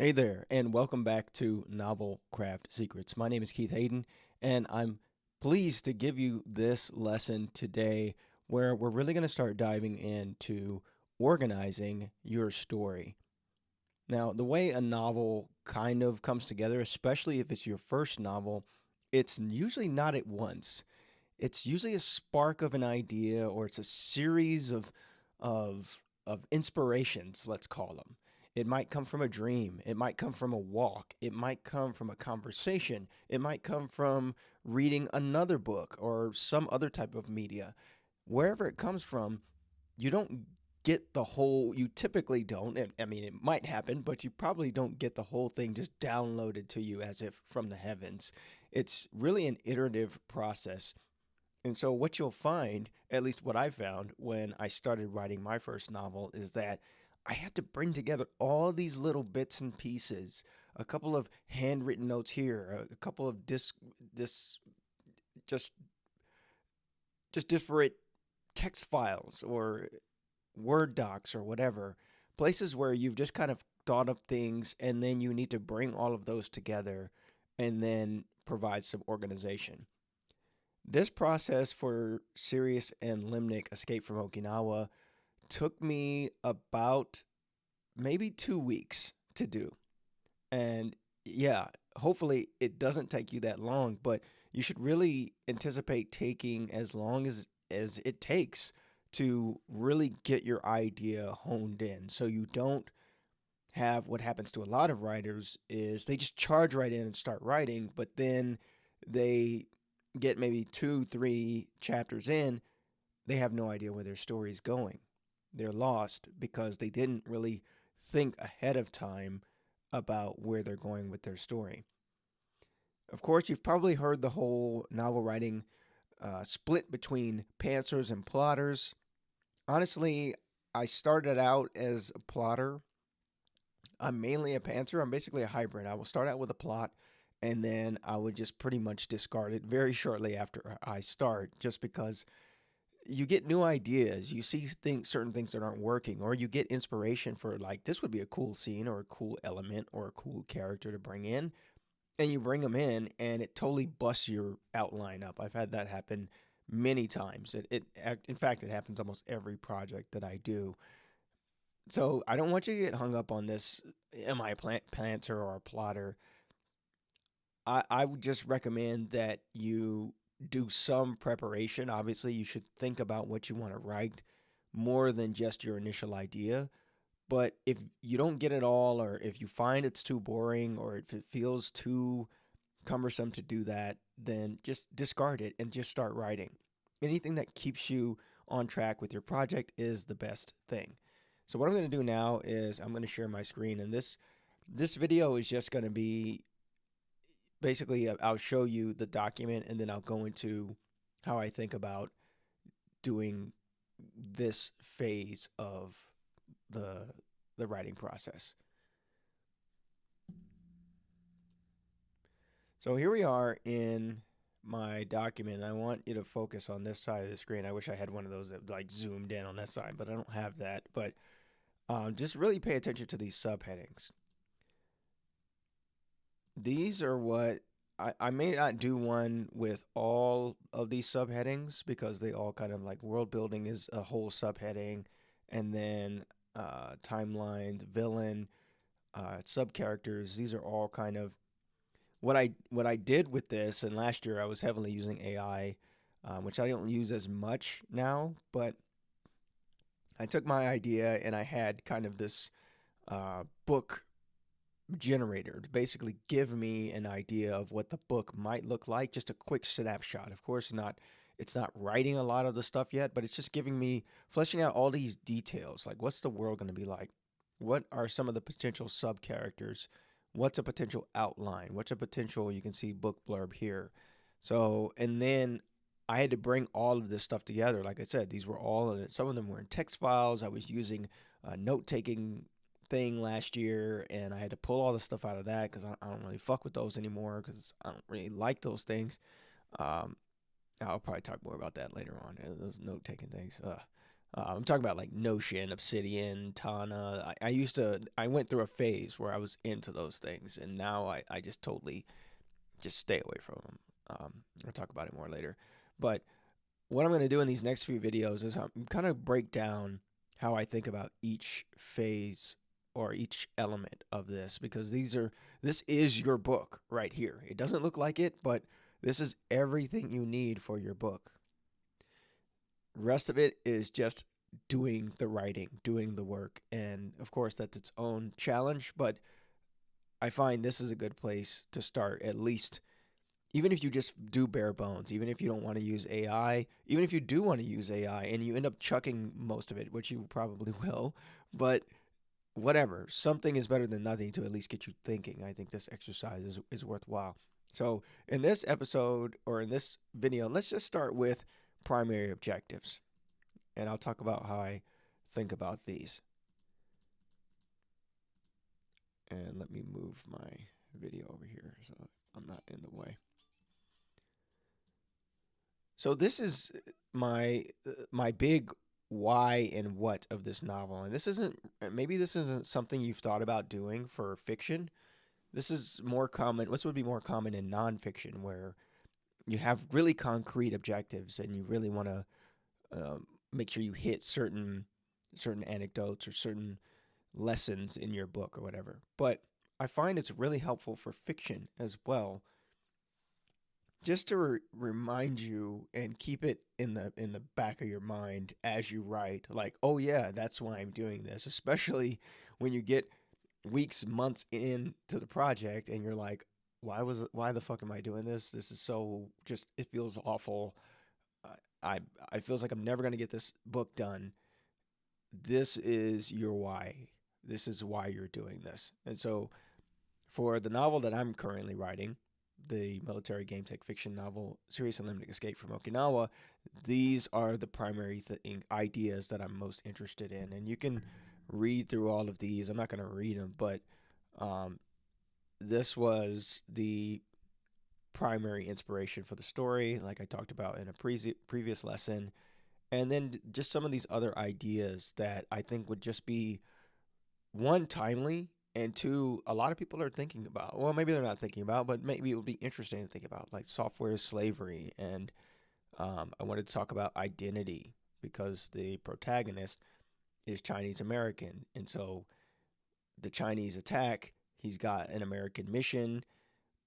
Hey there, and welcome back to Novel Craft Secrets. My name is Keith Hayden, and I'm pleased to give you this lesson today where we're really going to start diving into organizing your story. Now, the way a novel kind of comes together, especially if it's your first novel, it's usually not at once. It's usually a spark of an idea or it's a series of inspirations, let's call them. It might come from a dream, it might come from a walk, it might come from a conversation, it might come from reading another book or some other type of media. Wherever it comes from, you don't get the whole, you typically don't. I mean, it might happen, but you probably don't get the whole thing just downloaded to you as if from the heavens. It's really an iterative process. And so, what you'll find, at least what I found when I started writing my first novel, is that I had to bring together all these little bits and pieces, a couple of handwritten notes here, a couple of dis just just disparate text files or Word docs or whatever, places where you've just kind of thought of things and then you need to bring all of those together and then provide some organization. This process for Sirius and Limnic Escape from Okinawa took me about maybe 2 weeks to do. And yeah, hopefully it doesn't take you that long, but you should really anticipate taking as long as it takes to really get your idea honed in. So you don't have what happens to a lot of writers is they just charge right in and start writing, but then they get maybe 2, 3 chapters in, they have no idea where their story is going. They're lost because they didn't really think ahead of time about where they're going with their story. Of course, you've probably heard the whole novel writing split between pantsers and plotters. Honestly, I started out as a plotter. I'm mainly a pantser. I'm basically a hybrid. I will start out with a plot and then I would just pretty much discard it very shortly after I start, just because you get new ideas, you see certain things that aren't working, or you get inspiration for like this would be a cool scene or a cool element or a cool character to bring in, and you bring them in, and it totally busts your outline up. I've had that happen many times. In fact, it happens almost every project that I do. So I don't want you to get hung up on this. Am I a planter or a plotter? I would just recommend that you do some preparation. Obviously, you should think about what you want to write more than just your initial idea. But if you don't get it all, or if you find it's too boring, or if it feels too cumbersome to do that, then just discard it and just start writing. Anything that keeps you on track with your project is the best thing. So what I'm going to do now is I'm going to share my screen, and this video is just going to be basically I'll show you the document and then I'll go into how I think about doing this phase of the the writing process. So here we are in my document. I want you to focus on this side of the screen. I wish I had one of those that like zoomed in on that side, but I don't have that. But just really pay attention to these subheadings. These are what I may not do one with all of these subheadings because they all kind of like world building is a whole subheading, and then timelines, villain, sub characters. These are all kind of what I did with this. And last year I was heavily using AI, which I don't use as much now. But I took my idea and I had kind of this book generator to basically give me an idea of what the book might look like, just a quick snapshot. Of course, not it's not writing a lot of the stuff yet, but it's just giving me fleshing out all these details, like what's the world going to be like? What are some of the potential sub characters? What's a potential outline? What's a potential you can see book blurb here? So, and then I had to bring all of this stuff together. Like I said, these were all some of them were in text files. I was using note taking thing last year, and I had to pull all the stuff out of that because I don't really fuck with those anymore because I don't really like those things. Um, I'll probably talk more about that later on. Those note taking things. I'm talking about like Notion, Obsidian, Tana. I went through a phase where I was into those things, and now I just totally just stay away from them. I'll talk about it more later. But what I'm going to do in these next few videos is I'm kind of break down how I think about each phase or each element of this, because this is your book right here. It doesn't look like it, but this is everything you need for your book. Rest of it is just doing the writing, doing the work, and of course that's its own challenge, but I find this is a good place to start, at least. Even if you just do bare bones, even if you don't want to use AI, even if you do want to use AI and you end up chucking most of it, which you probably will, but whatever, something is better than nothing to at least get you thinking. I think this exercise is worthwhile. So, in this episode or in this video, let's just start with primary objectives. And I'll talk about how I think about these. And let me move my video over here so I'm not in the way. So this is my big why and what of this novel. And this isn't something you've thought about doing for fiction. This is more common. This would be more common in nonfiction, where you have really concrete objectives and you really want to make sure you hit certain anecdotes or certain lessons in your book or whatever. But I find it's really helpful for fiction as well, just to remind you and keep it in the back of your mind as you write, like, oh yeah, that's why I'm doing this, especially when you get weeks, months into the project and you're like, why the fuck am I doing this? This is so just, it feels awful. I feels like I'm never going to get this book done. This is your why. This is why you're doing this. And so for the novel that I'm currently writing, the military game tech fiction novel Serious Unlimited Escape from Okinawa, these are the primary ideas that I'm most interested in. And you can read through all of these. I'm not going to read them, but this was the primary inspiration for the story, like I talked about in a previous lesson. And then just some of these other ideas that I think would just be, one, timely, and two, a lot of people are thinking about. Well, maybe they're not thinking about, but maybe it would be interesting to think about, like software slavery. And I wanted to talk about identity, because the protagonist is Chinese American. And so the Chinese attack, he's got an American mission,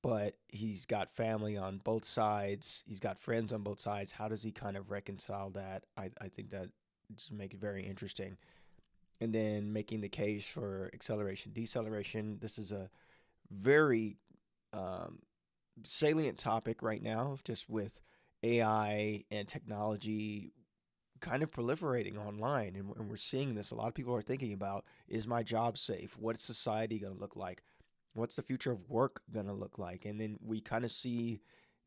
but he's got family on both sides. He's got friends on both sides. How does he kind of reconcile that? I think that just make it very interesting. And then making the case for acceleration, deceleration. This is a very um, salient topic right now, just with AI and technology kind of proliferating online. And we're seeing this. A lot of people are thinking about, is my job safe? What's society going to look like? What's the future of work going to look like? And then we kind of see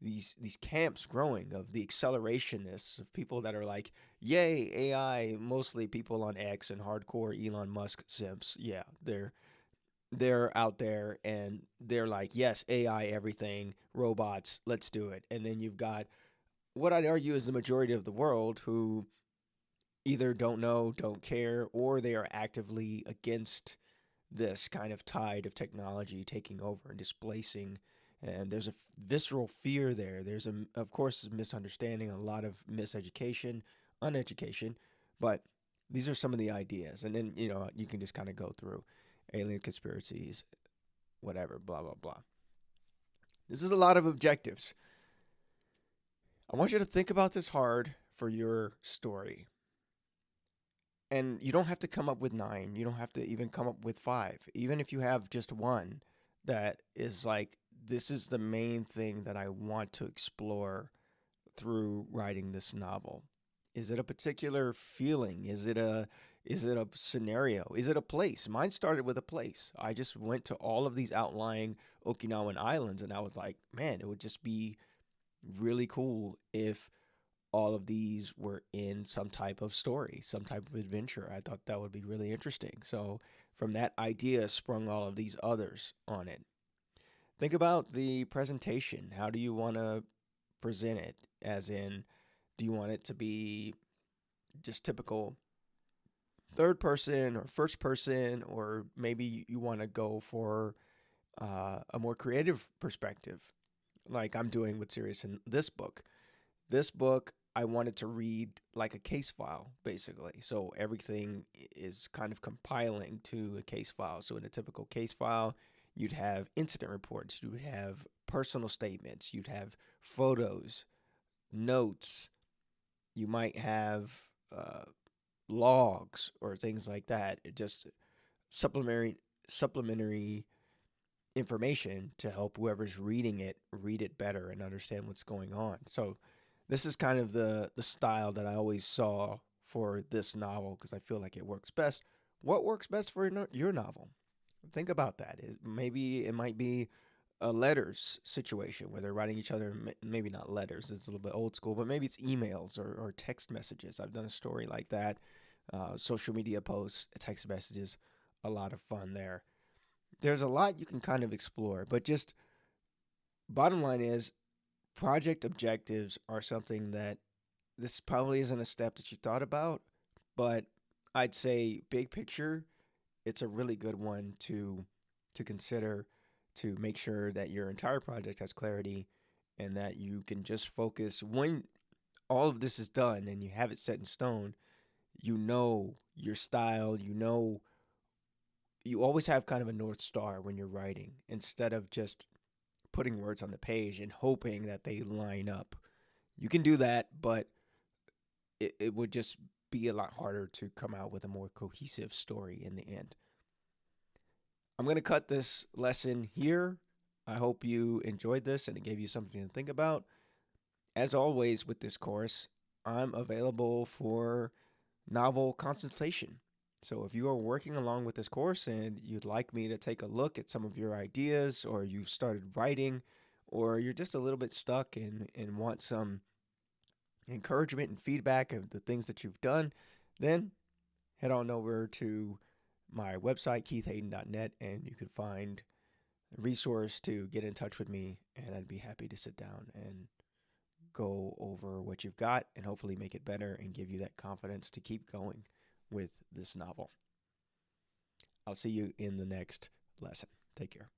these camps growing of the accelerationists, of people that are like, yay, AI, mostly people on X and hardcore Elon Musk simps. Yeah, they're out there and they're like, yes, AI, everything, robots, let's do it. And then you've got what I'd argue is the majority of the world, who either don't know, don't care, or they are actively against this kind of tide of technology taking over and displacing. And there's a visceral fear there. There's of course, a misunderstanding, a lot of miseducation, uneducation, but these are some of the ideas. And then, you can just kind of go through alien conspiracies, whatever, blah, blah, blah. This is a lot of objectives. I want you to think about this hard for your story. And you don't have to come up with 9. You don't have to even come up with 5. Even if you have just one that is like, this is the main thing that I want to explore through writing this novel. Is it a particular feeling? Is it a scenario? Is it a place? Mine started with a place. I just went to all of these outlying Okinawan islands and I was like, man, it would just be really cool if all of these were in some type of story, some type of adventure. I thought that would be really interesting. So from that idea sprung all of these others on it. Think about the presentation. How do you want to present it? As in, do you want it to be just typical third person or first person, or maybe you want to go for a more creative perspective, like I'm doing with Sirius in this book. This book, I wanted to read like a case file, basically. So everything is kind of compiling to a case file. So in a typical case file, you'd have incident reports, you would have personal statements, you'd have photos, notes, you might have logs or things like that. It just supplementary information to help whoever's reading it read it better and understand what's going on. So this is kind of the style that I always saw for this novel because I feel like it works best. What works best for your novel? Think about that. Maybe it might be a letters situation where they're writing each other. Maybe not letters; it's a little bit old school, but maybe it's emails or text messages. I've done a story like that. Social media posts, text messages, a lot of fun there. There's a lot you can kind of explore, but just bottom line is project objectives are something that this probably isn't a step that you thought about, but I'd say big picture, it's a really good one to consider to make sure that your entire project has clarity and that you can just focus when all of this is done and you have it set in stone, you know your style, you always have kind of a north star when you're writing instead of just putting words on the page and hoping that they line up. You can do that, but it would just be a lot harder to come out with a more cohesive story in the end. I'm going to cut this lesson here. I hope you enjoyed this and it gave you something to think about. As always with this course, I'm available for novel consultation. So if you are working along with this course and you'd like me to take a look at some of your ideas, or you've started writing, or you're just a little bit stuck and want some encouragement and feedback of the things that you've done, then head on over to my website, keithhayden.net, and you can find a resource to get in touch with me, and I'd be happy to sit down and go over what you've got and hopefully make it better and give you that confidence to keep going with this novel. I'll see you in the next lesson. Take care.